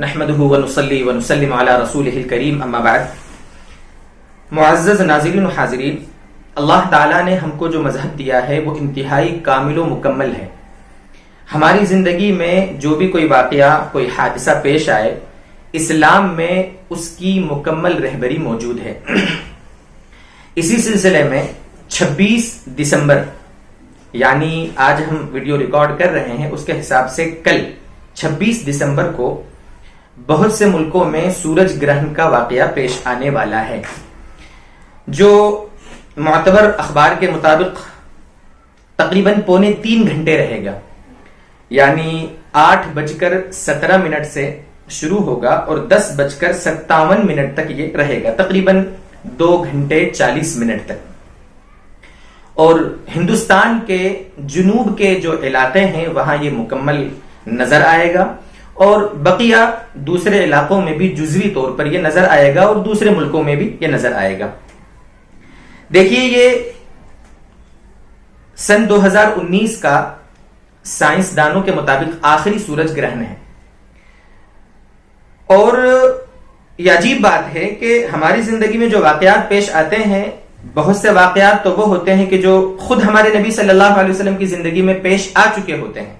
نحمده ونصلي ونسلم على رسوله الكريم اما بعد. معزز ناظرین و حاضرین، اللہ تعالیٰ نے ہم کو جو مذہب دیا ہے وہ انتہائی کامل و مکمل ہے. ہماری زندگی میں جو بھی کوئی واقعہ، کوئی حادثہ پیش آئے، اسلام میں اس کی مکمل رہبری موجود ہے. اسی سلسلے میں 26 دسمبر یعنی آج ہم ویڈیو ریکارڈ کر رہے ہیں، اس کے حساب سے کل 26 دسمبر کو بہت سے ملکوں میں سورج گرہن کا واقعہ پیش آنے والا ہے، جو معتبر اخبار کے مطابق تقریباً 2.25 گھنٹے رہے گا. یعنی 8:17 سے شروع ہوگا اور 10:57 تک یہ رہے گا، تقریباً 2 گھنٹے 40 منٹ تک. اور ہندوستان کے جنوب کے جو علاقے ہیں وہاں یہ مکمل نظر آئے گا، اور بقیہ دوسرے علاقوں میں بھی جزوی طور پر یہ نظر آئے گا، اور دوسرے ملکوں میں بھی یہ نظر آئے گا. دیکھیے، یہ سن 2019 کا سائنسدانوں کے مطابق آخری سورج گرہن ہے. اور یہ عجیب بات ہے کہ ہماری زندگی میں جو واقعات پیش آتے ہیں، بہت سے واقعات تو وہ ہوتے ہیں کہ جو خود ہمارے نبی صلی اللہ علیہ وسلم کی زندگی میں پیش آ چکے ہوتے ہیں،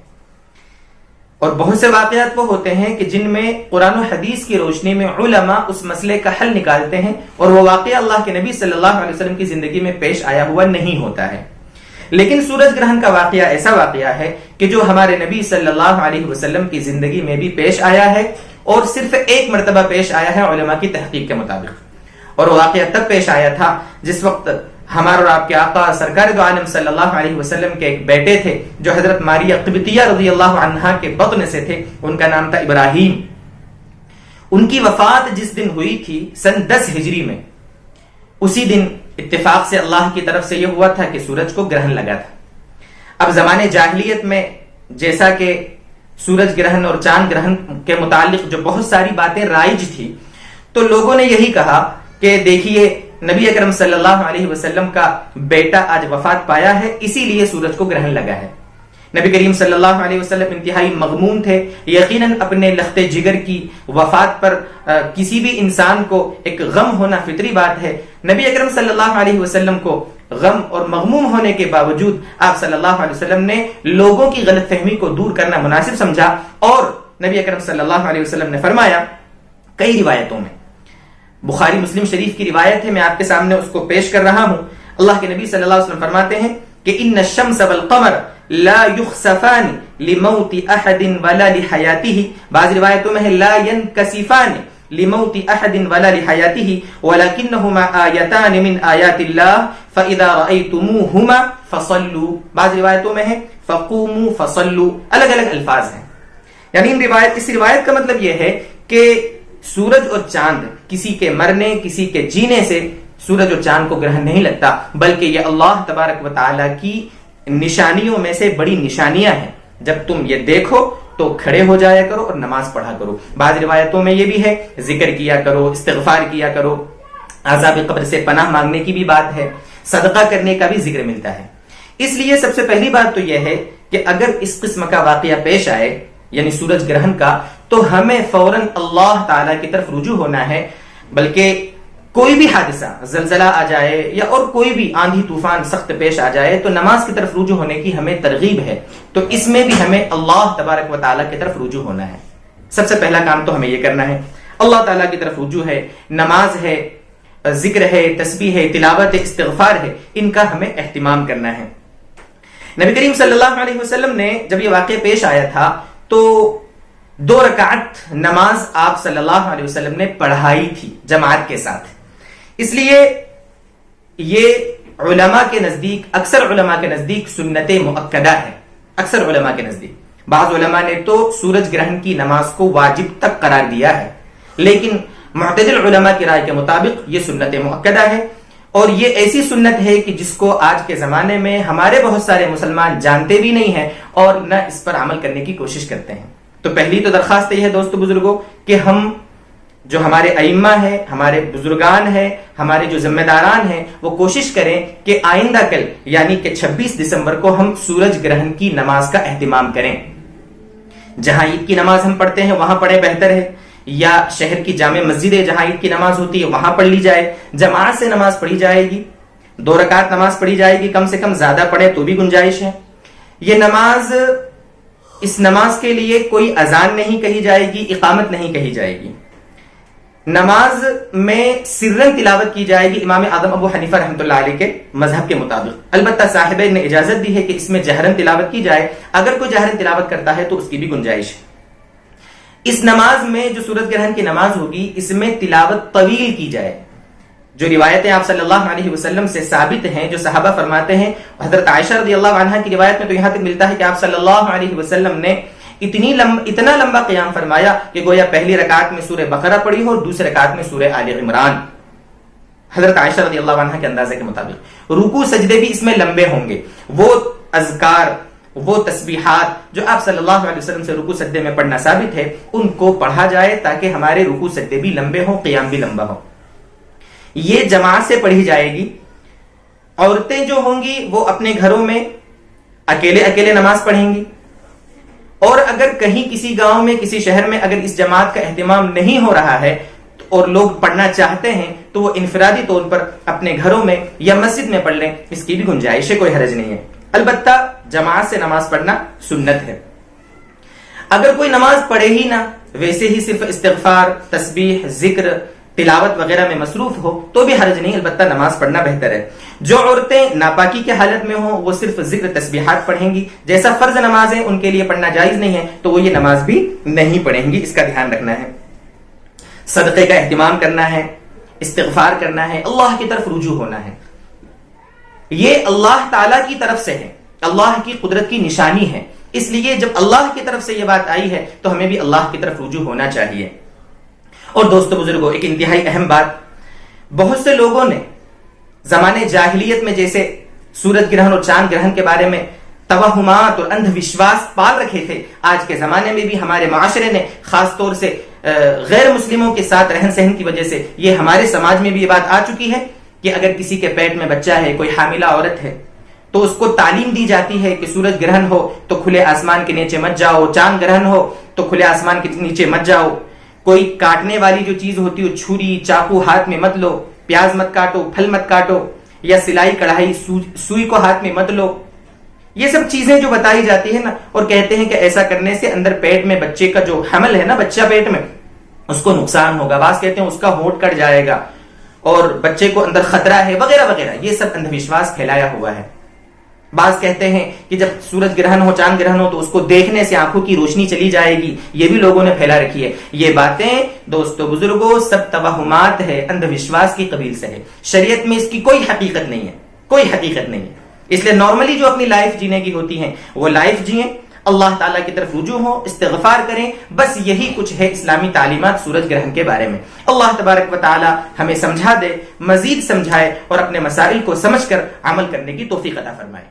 اور بہت سے واقعات وہ ہوتے ہیں کہ جن میں قرآن و حدیث کی روشنی میں علماء اس مسئلے کا حل نکالتے ہیں، اور وہ واقعہ اللہ کے نبی صلی اللہ علیہ وسلم کی زندگی میں پیش آیا ہوا نہیں ہوتا ہے. لیکن سورج گرہن کا واقعہ ایسا واقعہ ہے کہ جو ہمارے نبی صلی اللہ علیہ وسلم کی زندگی میں بھی پیش آیا ہے، اور صرف ایک مرتبہ پیش آیا ہے علماء کی تحقیق کے مطابق. اور وہ واقعہ تب پیش آیا تھا جس وقت ہمارے اور آپ کے آقا سرکار دو عالم صلی اللہ علیہ وسلم کے ایک بیٹے تھے جو حضرت ماریہ قبطیہ رضی اللہ عنہا کے بطن سے تھے. ان کا نام تھا ابراہیم. ان کی وفات جس دن ہوئی تھی سن 10 ہجری میں، اسی دن اتفاق سے اللہ کی طرف سے یہ ہوا تھا کہ سورج کو گرہن لگا تھا. اب زمانے جاہلیت میں جیسا کہ سورج گرہن اور چاند گرہن کے متعلق جو بہت ساری باتیں رائج تھی، تو لوگوں نے یہی کہا کہ دیکھیے نبی اکرم صلی اللہ علیہ وسلم کا بیٹا آج وفات پایا ہے، اسی لیے سورج کو گرہن لگا ہے. نبی کریم صلی اللہ علیہ وسلم انتہائی مغموم تھے. یقیناً اپنے لخت جگر کی وفات پر کسی بھی انسان کو ایک غم ہونا فطری بات ہے. نبی اکرم صلی اللہ علیہ وسلم کو غم اور مغموم ہونے کے باوجود آپ صلی اللہ علیہ وسلم نے لوگوں کی غلط فہمی کو دور کرنا مناسب سمجھا، اور نبی اکرم صلی اللہ علیہ وسلم نے فرمایا کئی روایتوں میں، بخاری مسلم شریف کی روایت ہے، میں آپ کے سامنے اس کو پیش کر رہا ہوں. اللہ کے نبی صلی اللہ علیہ وسلم فرماتے ہیں کہ ان الشمس والقمر لا يخسفان لموت احد ولا لحياته. بعض روایتوں میں ہے لا ينكسفان لموت احد ولا لحياته ولكنهما آیتان من آیات الله فاذا رأيتموهما فصلوا. بعض روایتوں میں ہے فقوموا فصلوا. الگ الگ الفاظ ہیں. یعنی اس روایت کا مطلب یہ ہے کہ سورج اور چاند کسی کے مرنے، کسی کے جینے سے سورج اور چاند کو گرہن نہیں لگتا، بلکہ یہ اللہ تبارک و تعالی کی نشانیوں میں سے بڑی نشانیاں ہیں. جب تم یہ دیکھو تو کھڑے ہو جایا کرو اور نماز پڑھا کرو. بعض روایتوں میں یہ بھی ہے ذکر کیا کرو، استغفار کیا کرو، عذاب قبر سے پناہ مانگنے کی بھی بات ہے، صدقہ کرنے کا بھی ذکر ملتا ہے. اس لیے سب سے پہلی بات تو یہ ہے کہ اگر اس قسم کا واقعہ پیش آئے یعنی سورج گرہن کا، تو ہمیں فوراً اللہ تعالی کی طرف رجوع ہونا ہے. بلکہ کوئی بھی حادثہ، زلزلہ آ جائے یا اور کوئی بھی آندھی طوفان سخت پیش آ جائے، تو نماز کی طرف رجوع ہونے کی ہمیں ترغیب ہے. تو اس میں بھی ہمیں اللہ تبارک و تعالیٰ کی طرف رجوع ہونا ہے. سب سے پہلا کام تو ہمیں یہ کرنا ہے. اللہ تعالیٰ کی طرف رجوع ہے، نماز ہے، ذکر ہے، تسبیح ہے، تلاوت ہے، استغفار ہے، ان کا ہمیں اہتمام کرنا ہے. نبی کریم صلی اللہ علیہ وسلم نے جب یہ واقعہ پیش آیا تھا تو 2 رکعت نماز آپ صلی اللہ علیہ وسلم نے پڑھائی تھی جماعت کے ساتھ. اس لیے یہ علماء کے نزدیک، اکثر علماء کے نزدیک سنت مؤکدہ ہے. اکثر علماء کے نزدیک، بعض علماء نے تو سورج گرہن کی نماز کو واجب تک قرار دیا ہے، لیکن معتدل علماء کی رائے کے مطابق یہ سنت مؤکدہ ہے. اور یہ ایسی سنت ہے کہ جس کو آج کے زمانے میں ہمارے بہت سارے مسلمان جانتے بھی نہیں ہیں اور نہ اس پر عمل کرنے کی کوشش کرتے ہیں. تو پہلی تو درخواست یہ ہے دوستو بزرگوں کہ ہم جو ہمارے ائمہ ہیں، ہمارے بزرگان ہیں، ہمارے جو ذمہ داران ہیں، وہ کوشش کریں کہ آئندہ کل یعنی کہ 26 دسمبر کو ہم سورج گرہن کی نماز کا اہتمام کریں. جہاں عید کی نماز ہم پڑھتے ہیں وہاں پڑھیں بہتر ہے، یا شہر کی جامع مسجد ہے جہاں عید کی نماز ہوتی ہے وہاں پڑھ لی جائے، جماعت سے نماز پڑھی جائے گی، 2 رکعت نماز پڑھی جائے گی، کم سے کم زیادہ پڑھے تو بھی گنجائش ہے۔ یہ نماز، اس نماز کے لیے کوئی اذان نہیں کہی جائے گی، اقامت نہیں کہی جائے گی۔ نماز میں سرن تلاوت کی جائے گی امام اعظم ابو حنیفہ رحمۃ اللہ علیہ کے مذہب کے مطابق، البتہ صاحبین نے اجازت دی ہے کہ اس میں جہرن تلاوت کی جائے، اگر کوئی جہرن تلاوت کرتا ہے تو اس کی بھی گنجائش ہے۔ اس نماز میں جو سورج گرہن کی نماز ہوگی اس میں تلاوت طویل کی جائے، جو روایتیں آپ صلی اللہ علیہ وسلم سے ثابت ہیں، جو صحابہ فرماتے ہیں، حضرت عائشہ رضی اللہ عنہا کی روایت میں تو یہاں تک ملتا ہے کہ آپ صلی اللہ علیہ وسلم نے اتنا لمبا قیام فرمایا کہ گویا پہلی رکعت میں سورہ بقرہ پڑھی ہو اور دوسری رکعت میں سورہ آل عمران، حضرت عائشہ رضی اللہ عنہا کے اندازے کے مطابق۔ رکوع سجدے بھی اس میں لمبے ہوں گے، وہ اذکار، وہ تسبیحات جو آپ صلی اللہ علیہ وسلم سے رکوع سجدے میں پڑھنا ثابت ہے ان کو پڑھا جائے تاکہ ہمارے رکوع سجدے بھی لمبے ہوں، قیام بھی لمبا ہو۔ یہ جماعت سے پڑھی جائے گی۔ عورتیں جو ہوں گی وہ اپنے گھروں میں اکیلے نماز پڑھیں گی، اور اگر کہیں کسی گاؤں میں کسی شہر میں اگر اس جماعت کا اہتمام نہیں ہو رہا ہے اور لوگ پڑھنا چاہتے ہیں تو وہ انفرادی طور پر اپنے گھروں میں یا مسجد میں پڑھ لیں، اس کی بھی گنجائش ہے، کوئی حرج نہیں ہے۔ البتہ جماعت سے نماز پڑھنا سنت ہے۔ اگر کوئی نماز پڑھے ہی نہ، ویسے ہی صرف استغفار، تسبیح، ذکر، تلاوت وغیرہ میں مصروف ہو تو بھی حرج نہیں، البتہ نماز پڑھنا بہتر ہے۔ جو عورتیں ناپاکی کے حالت میں ہوں وہ صرف ذکر تسبیحات پڑھیں گی، جیسا فرض نمازیں ان کے لیے پڑھنا جائز نہیں ہے تو وہ یہ نماز بھی نہیں پڑھیں گی، اس کا دھیان رکھنا ہے۔ صدقے کا اہتمام کرنا ہے، استغفار کرنا ہے، اللہ کی طرف رجوع ہونا ہے، یہ اللہ تعالی کی طرف سے ہے، اللہ کی قدرت کی نشانی ہے، اس لیے جب اللہ کی طرف سے یہ بات آئی ہے تو ہمیں بھی اللہ کی طرف رجوع ہونا چاہیے۔ اور دوستو بزرگوں، ایک انتہائی اہم بات، بہت سے لوگوں نے زمانے جاہلیت میں جیسے سورج گرہن اور چاند گرہن کے بارے میں توہمات اور اندھ وشواس پال رکھے تھے، آج کے زمانے میں بھی ہمارے معاشرے نے خاص طور سے غیر مسلموں کے ساتھ رہن سہن کی وجہ سے یہ ہمارے سماج میں بھی یہ بات آ چکی ہے کہ اگر کسی کے پیٹ میں بچہ ہے، کوئی حاملہ عورت ہے، تو اس کو تعلیم دی جاتی ہے کہ سورج گرہن ہو تو کھلے آسمان کے نیچے مت جاؤ، چاند گرہن ہو تو کھلے آسمان کے نیچے مت جاؤ، کوئی کاٹنے والی جو چیز ہوتی ہے چھری چاقو ہاتھ میں مت لو، پیاز مت کاٹو، پھل مت کاٹو، یا سلائی کڑھائی سوئی کو ہاتھ میں مت لو۔ یہ سب چیزیں جو بتائی جاتی ہے نا، اور کہتے ہیں کہ ایسا کرنے سے اندر پیٹ میں بچے کا جو حمل ہے نا، بچہ پیٹ میں، اس کو نقصان ہوگا، بعض کہتے ہیں اس کا ہونٹ کٹ جائے گا اور بچے کو اندر خطرہ ہے وغیرہ وغیرہ، یہ سب اندھ وشواس پھیلایا ہوا ہے۔ بعض کہتے ہیں کہ جب سورج گرہن ہو، چاند گرہن ہو تو اس کو دیکھنے سے آنکھوں کی روشنی چلی جائے گی، یہ بھی لوگوں نے پھیلا رکھی ہے۔ یہ باتیں دوستو بزرگوں سب توہمات ہے، اندھ وشواس کی قبیل سے ہے، شریعت میں اس کی کوئی حقیقت نہیں ہے، کوئی حقیقت نہیں ہے۔ اس لیے نارملی جو اپنی لائف جینے کی ہوتی ہیں وہ لائف جئیں، اللہ تعالیٰ کی طرف رجوع ہو، استغفار کریں، بس یہی کچھ ہے اسلامی تعلیمات سورج گرہن کے بارے میں۔ اللہ تبارک و تعالی ہمیں سمجھا دے، مزید سمجھائے اور اپنے مسائل کو سمجھ کر عمل کرنے کی توفیق عطا فرمائے۔